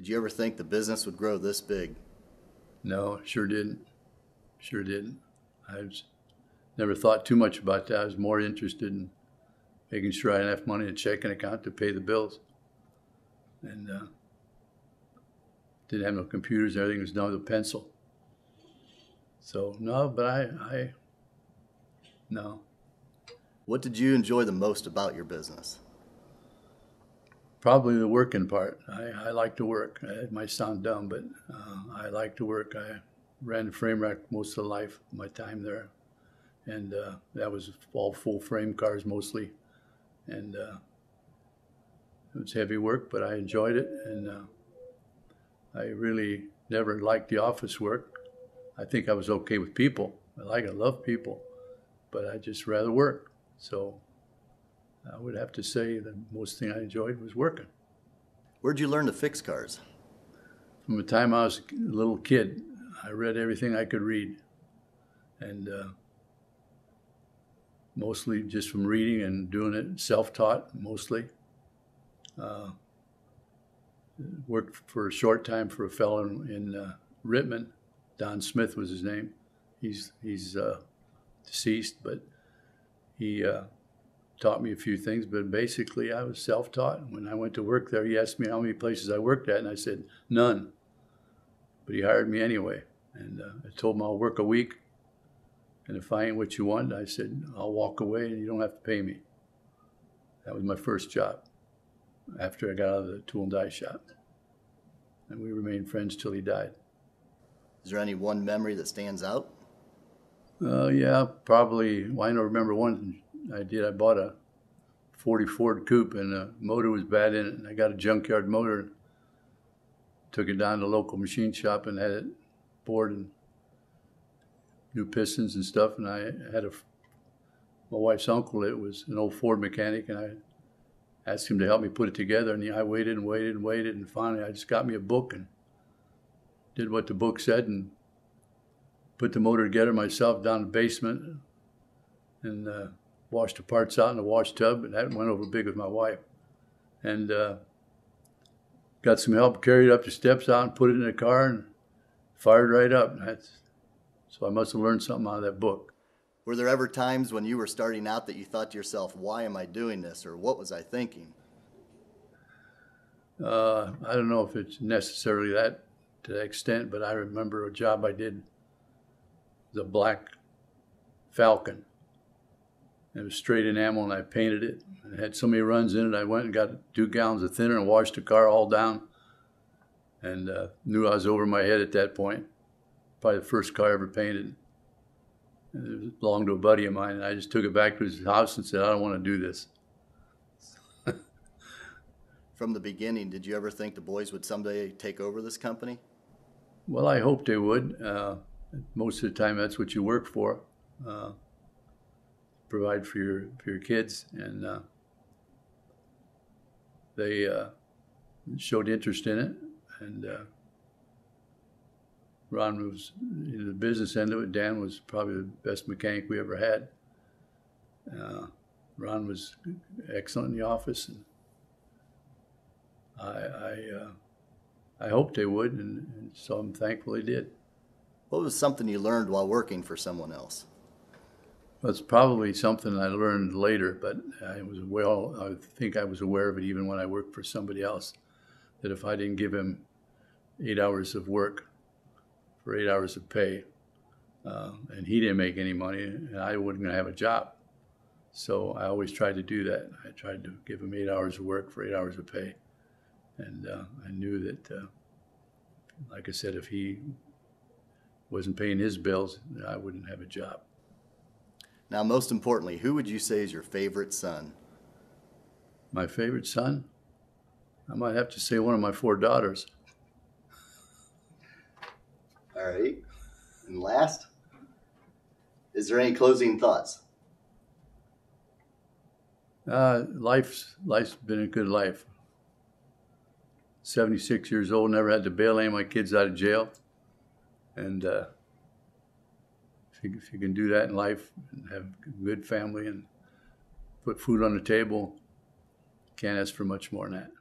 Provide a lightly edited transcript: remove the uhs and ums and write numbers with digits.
Did you ever think the business would grow this big? No, sure didn't. Sure didn't. Never thought too much about that. I was more interested in making sure I had enough money in a checking account to pay the bills. And didn't have no computers. Everything was done with a pencil. So, no, but no. What did you enjoy the most about your business? Probably the working part. I like to work. It might sound dumb, but I like to work. I ran the frame rack most of the life of my time there. And that was all full frame cars mostly. And it was heavy work, but I enjoyed it. And I really never liked the office work. I think I was okay with people. I love people, but I just rather work. So I would have to say the most thing I enjoyed was working. Where'd you learn to fix cars? From the time I was a little kid, I read everything I could read. And mostly just from reading and doing it self-taught, mostly. Worked for a short time for a fellow in Rittman. Don Smith was his name. He's deceased, but he taught me a few things. But basically, I was self-taught. When I went to work there, he asked me how many places I worked at, and I said, none. But he hired me anyway. And I told him I'll work a week. And if I ain't what you want, I said, I'll walk away and you don't have to pay me. That was my first job after I got out of the tool and die shop. And we remained friends till he died. Is there any one memory that stands out? Yeah, probably. Well, I don't remember one I did. I bought a 40 Ford Coupe and the motor was bad in it. And I got a junkyard motor and took it down to the local machine shop and had it bored and new pistons and stuff. And I had my wife's uncle, it was an old Ford mechanic, and I asked him to help me put it together. And I waited and waited and waited. And finally, I just got me a book and did what the book said and put the motor together myself down in the basement and washed the parts out in the wash tub. And that went over big with my wife. And got some help, carried it up the steps out and put it in the car and fired right up. So I must have learned something out of that book. Were there ever times when you were starting out that you thought to yourself, why am I doing this? Or what was I thinking? I don't know if it's necessarily that to that extent, but I remember a job I did. It was a black Falcon. It was straight enamel, and I painted it. And it had so many runs in it, I went and got 2 gallons of thinner and washed the car all down. And knew I was over my head at that point. Probably the first car I ever painted. And it belonged to a buddy of mine, and I just took it back to his house and said, I don't want to do this. From the beginning, did you ever think the boys would someday take over this company? Well, I hoped they would. Most of the time, that's what you work for. Provide for your kids. And they showed interest in it. And Ron was in the business end of it. Dan was probably the best mechanic we ever had. Ron was excellent in the office. And I hoped they would, and so I'm thankful they did. What was something you learned while working for someone else? Well, it's probably something I learned later, but I think I was aware of it even when I worked for somebody else, that if I didn't give him 8 hours of work for 8 hours of pay, and he didn't make any money, and I wasn't going to have a job. So I always tried to do that. I tried to give him 8 hours of work for 8 hours of pay. And I knew that, like I said, if he wasn't paying his bills, I wouldn't have a job. Now, most importantly, who would you say is your favorite son? My favorite son? I might have to say one of my 4 daughters. All right. And last, is there any closing thoughts? Life's been a good life. 76 years old, never had to bail any of my kids out of jail. And if you can do that in life and have a good family and put food on the table, can't ask for much more than that.